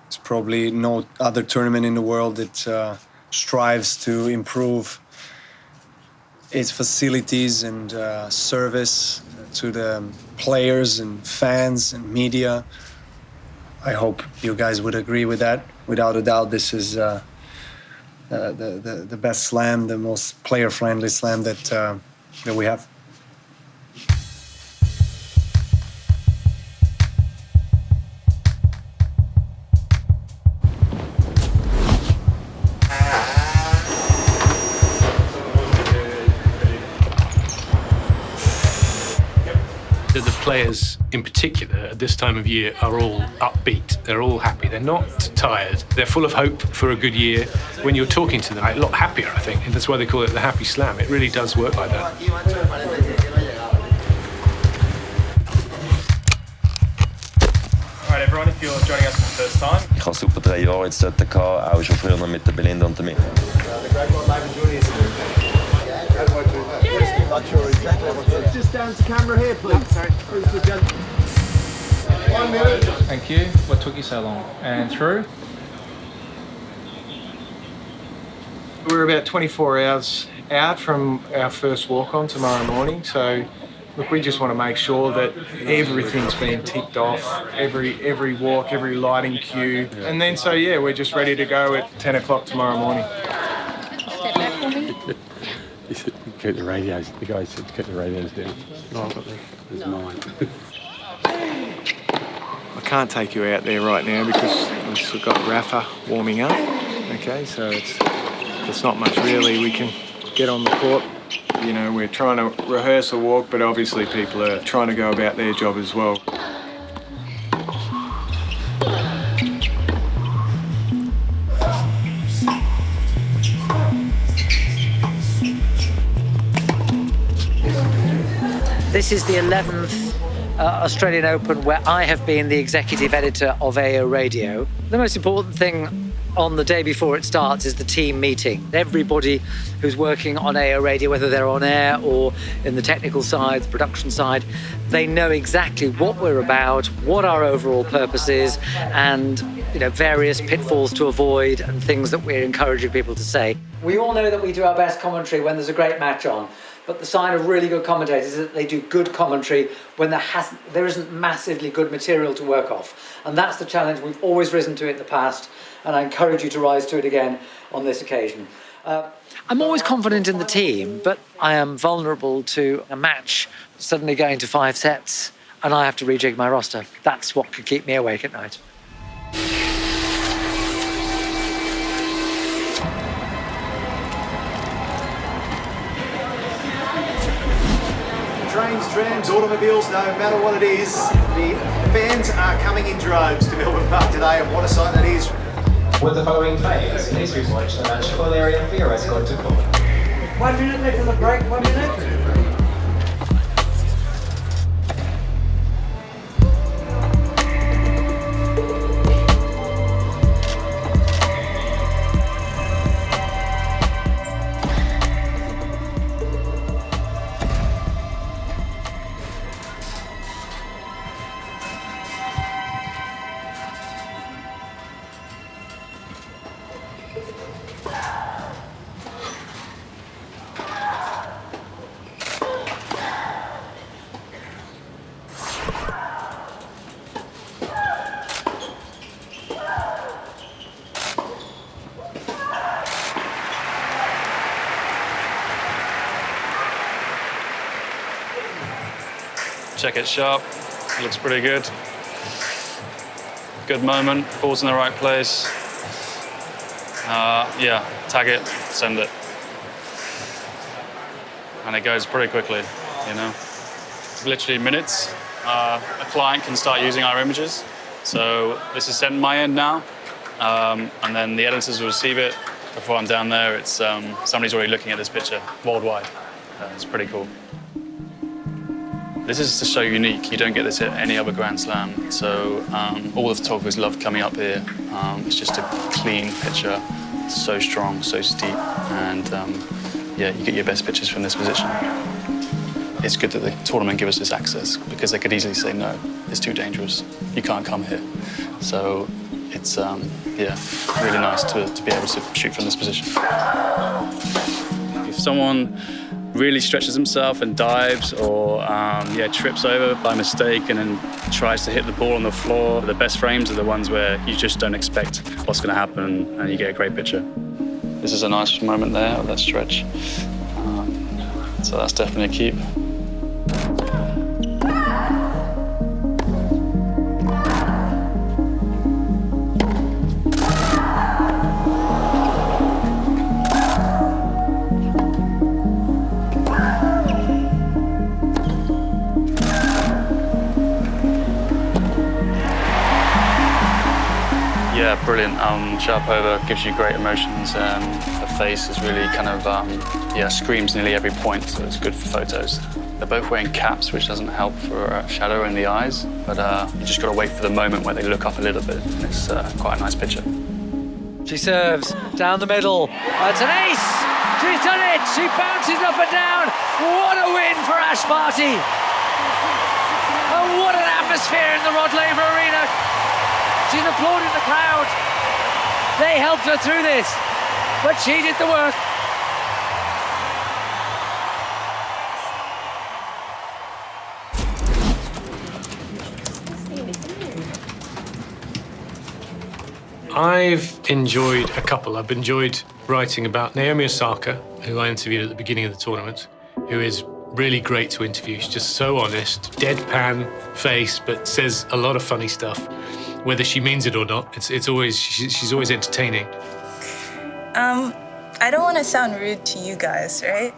There's probably no other tournament in the world that strives to improve its facilities and service to the players and fans and media. I hope you guys would agree with that. Without a doubt, this is the best slam, the most player-friendly slam that we have. The players in particular at this time of year are all upbeat, they're all happy, they're not tired, they're full of hope for a good year. When you're talking to them, a lot happier, I think, and that's why they call it the happy slam. It really does work like that. Alright everyone, if you're joining us for the first time. Ich habe super 3 Jahre jetzt dort gehabt, auch schon früher noch mit der Belinda und mir. Just down to camera here, please. Sorry. 1 minute. Thank you. What took you so long? And through. We're about 24 hours out from our first walk-on tomorrow morning, so look, we just want to make sure that everything's been ticked off, every walk, every lighting cue, and then so yeah, we're just ready to go at 10 o'clock tomorrow morning. He said, keep the radios. The guy said, keep the radios down. Oh, I've got there's mine. I can't take you out there right now because we've got Rafa warming up. Okay, so it's not much really we can get on the court. You know, we're trying to rehearse a walk, but obviously people are trying to go about their job as well. This is the 11th Australian Open where I have been the executive editor of AO Radio. The most important thing on the day before it starts is the team meeting. Everybody who's working on AO Radio, whether they're on air or in the technical side, the production side, they know exactly what we're about, what our overall purpose is, and various pitfalls to avoid and things that we're encouraging people to say. We all know that we do our best commentary when there's a great match on. But the sign of really good commentators is that they do good commentary when there isn't massively good material to work off. And that's the challenge we've always risen to in the past, and I encourage you to rise to it again on this occasion. I'm always confident in the team, but I am vulnerable to a match suddenly going to 5 sets, and I have to rejig my roster. That's what could keep me awake at night. Trains, trams, automobiles, no matter what it is, the fans are coming in droves to Melbourne Park today, and what a sight that is. With the following players, please report to the match call area for your escort to court. 1 minute left on the break, 1 minute. Check it sharp, looks pretty good. Good moment, ball's in the right place. Yeah, tag it, send it. And it goes pretty quickly, Literally minutes, a client can start using our images. So this is sent my end now, and then the editors will receive it. Before I'm down there, it's somebody's already looking at this picture worldwide. It's pretty cool. This is just so unique. You don't get this at any other Grand Slam. So all the photographers love coming up here. It's just a clean picture, so strong, so steep, and yeah, you get your best pictures from this position. It's good that the tournament give us this access because they could easily say, no, it's too dangerous. You can't come here. So it's really nice to be able to shoot from this position. If someone really stretches himself and dives or trips over by mistake and then tries to hit the ball on the floor, the best frames are the ones where you just don't expect what's going to happen and you get a great picture. This is a nice moment there, that stretch. So that's definitely a keep. Yeah, brilliant. Sharapova gives you great emotions. The face is really kind of, screams nearly every point, so it's good for photos. They're both wearing caps, which doesn't help for shadow in the eyes, but you just got to wait for the moment where they look up a little bit, and it's quite a nice picture. She serves down the middle. It's an ace! She's done it! She bounces up and down. What a win for Ash Barty! And what an atmosphere in the Rod Laver Arena! She's applauding the crowd. They helped her through this, but she did the work. I've enjoyed a couple. I've enjoyed writing about Naomi Osaka, who I interviewed at the beginning of the tournament, who is really great to interview. She's just so honest, deadpan face, but says a lot of funny stuff. Whether she means it or not, she's always entertaining. I don't want to sound rude to you guys, right?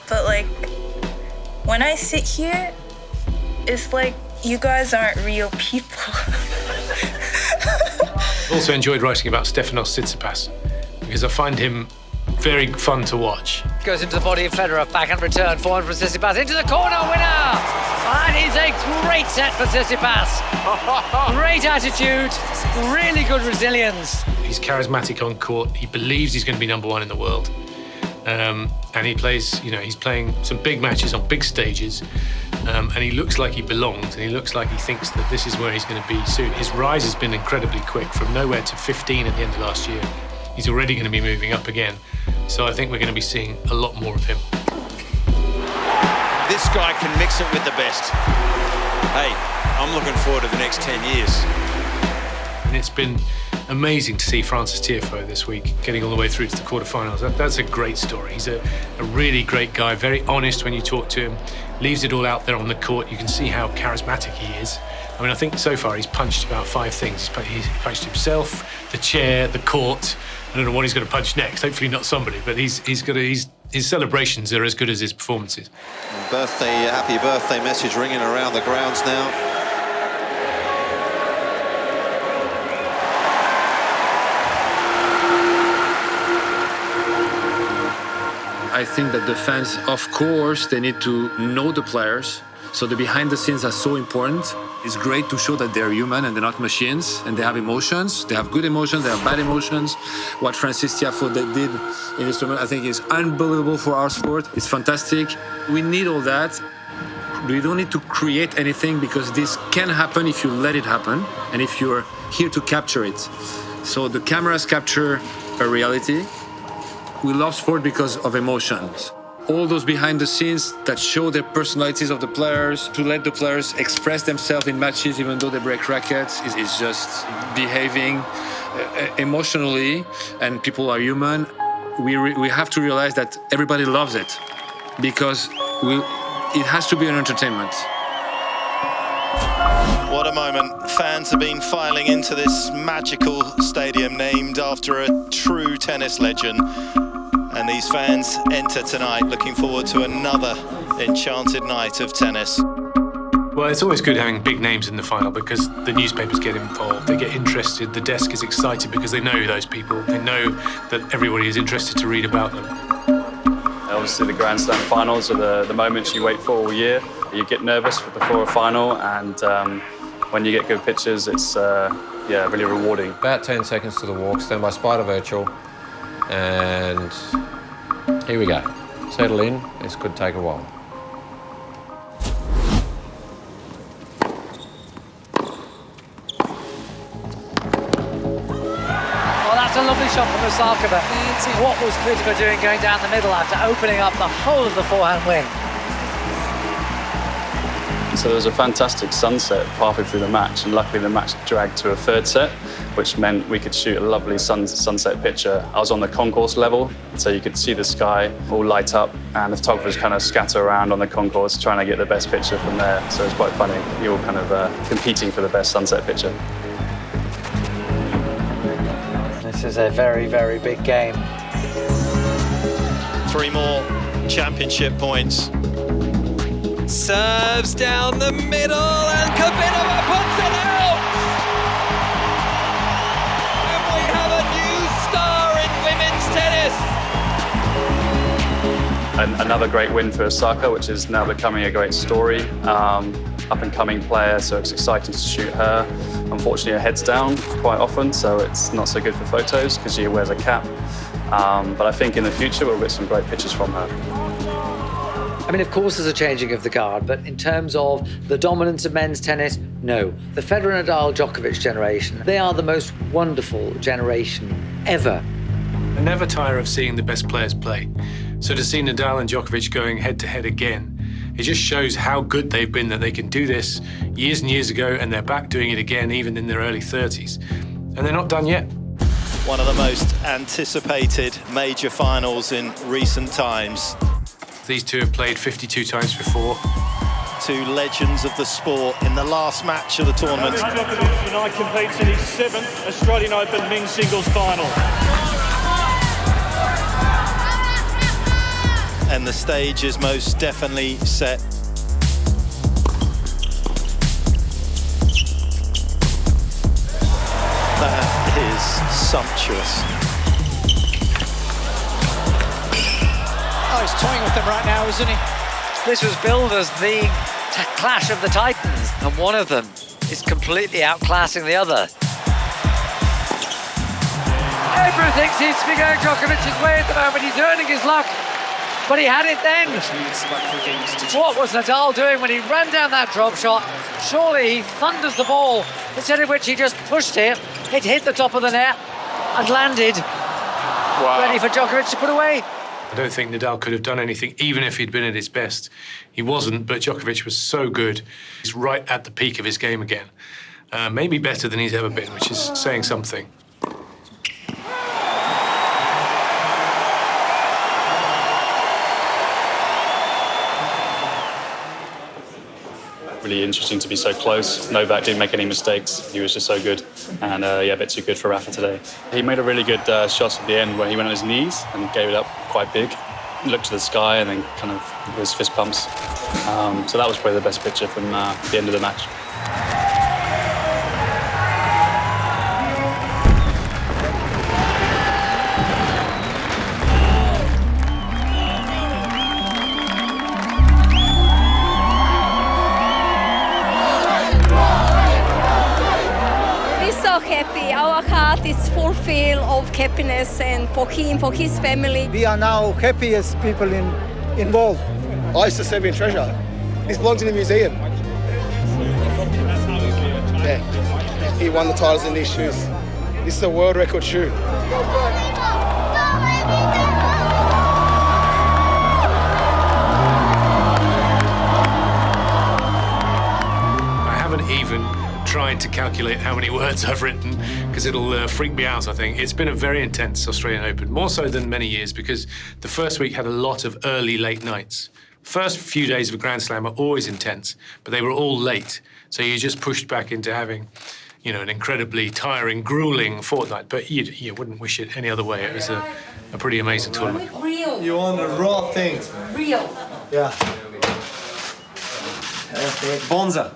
But like, when I sit here, it's like you guys aren't real people. I've also enjoyed writing about Stefanos Tsitsipas because I find him very fun to watch. Goes into the body of Federer, backhand return, forehand from Tsitsipas, into the corner, winner! That is a great set for Tsitsipas. Great attitude, really good resilience. He's charismatic on court. He believes he's going to be #1 in the world. And he plays, he's playing some big matches on big stages. And he looks like he belongs, and he looks like he thinks that this is where he's going to be soon. His rise has been incredibly quick, from nowhere to 15 at the end of last year. He's already going to be moving up again. So I think we're going to be seeing a lot more of him. This guy can mix it with the best. Hey, I'm looking forward to the next 10 years. And it's been amazing to see Francis Tiafoe this week, getting all the way through to the quarterfinals. That's a great story. He's a really great guy, very honest when you talk to him, leaves it all out there on the court. You can see how charismatic he is. I mean, I think so far he's punched about 5 things. He's punched himself, the chair, the court. I don't know what he's going to punch next. Hopefully not somebody, but his celebrations are as good as his performances. Happy birthday message ringing around the grounds now. I think that the fans, of course, they need to know the players. So the behind the scenes are so important. It's great to show that they're human and they're not machines, and they have emotions. They have good emotions, they have bad emotions. What Francis Tiafoe did in this tournament, I think, is unbelievable for our sport. It's fantastic. We need all that. We don't need to create anything, because this can happen if you let it happen and if you're here to capture it. So the cameras capture a reality. We love sport because of emotions. All those behind the scenes that show the personalities of the players, to let the players express themselves in matches even though they break rackets, is just behaving emotionally, and people are human. We have to realize that everybody loves it, because it has to be an entertainment. What a moment. Fans have been filing into this magical stadium named after a true tennis legend. And these fans enter tonight looking forward to another enchanted night of tennis. Well, it's always good having big names in the final, because the newspapers get involved, they get interested, the desk is excited because they know those people, they know that everybody is interested to read about them. Obviously the Grand Slam finals are the moments you wait for all year. You get nervous before a final, and when you get good pictures, it's really rewarding. About 10 seconds to the walk, stand by Spider Virtual. And here we go. Settle in. This could take a while. shot from Osaka, but what was Kvitova doing going down the middle after opening up the whole of the forehand wing? So there was a fantastic sunset halfway through the match, and luckily the match dragged to a third set, which meant we could shoot a lovely sunset picture. I was on the concourse level, so you could see the sky all light up, and the photographers kind of scatter around on the concourse trying to get the best picture from there. So it's quite funny. You're all kind of competing for the best sunset picture. This is a very, very big game. 3 more championship points. Serves down the middle and Kvitova puts it out! And we have a new star in women's tennis! And another great win for Osaka, which is now becoming a great story. Up-and-coming player, so it's exciting to shoot her. Unfortunately, her head's down quite often, so it's not so good for photos because she wears a cap. But I think in the future we'll get some great pictures from her. I mean, of course, there's a changing of the guard, but in terms of the dominance of men's tennis, no. The Federer, Nadal, Djokovic generation, they are the most wonderful generation ever. I never tire of seeing the best players play. So to see Nadal and Djokovic going head-to-head again, it just shows how good they've been, that they can do this years and years ago, and they're back doing it again, even in their early 30s. And they're not done yet. One of the most anticipated major finals in recent times. These two have played 52 times before. 2 legends of the sport in the last match of the tournament. Djokovic tonight competes in his 7th Australian Open men's singles final. And the stage is most definitely set. That is sumptuous. Oh, he's toying with them right now, isn't he? This was billed as the clash of the titans, and one of them is completely outclassing the other. Everything seems to be going Djokovic's way at the moment. He's earning his luck, but he had it then. What was Nadal doing when he ran down that drop shot? Surely he thunders the ball, instead of which he just pushed it. It hit the top of the net and landed. Wow. Ready for Djokovic to put away. I don't think Nadal could have done anything, even if he'd been at his best. He wasn't, but Djokovic was so good. He's right at the peak of his game again. Maybe better than he's ever been, which is saying something. Really interesting to be so close. Novak didn't make any mistakes. He was just so good. And yeah, a bit too good for Rafa today. He made a really good shot at the end where he went on his knees and gave it up quite big. He looked to the sky and then kind of his fist pumps. So that was probably the best picture from the end of the match. Happy. Our heart is fulfilled of happiness, and for him, for his family. We are now happiest people in world. I used to Serbian treasure. This belongs in a museum. Yeah, he won the titles in these shoes. This is a world record shoe. I haven't even tried to calculate how many words I've written because it'll freak me out, I think. It's been a very intense Australian Open, more so than many years, because the first week had a lot of early, late nights. First few days of a Grand Slam are always intense, but they were all late. So you just pushed back into having, you know, an incredibly tiring, grueling fortnight, but you wouldn't wish it any other way. It was a pretty amazing tournament. Real. You want the raw thing. Real. Yeah. Bonza.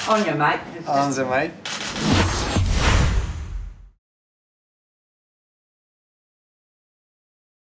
On you, mate. On you, mate.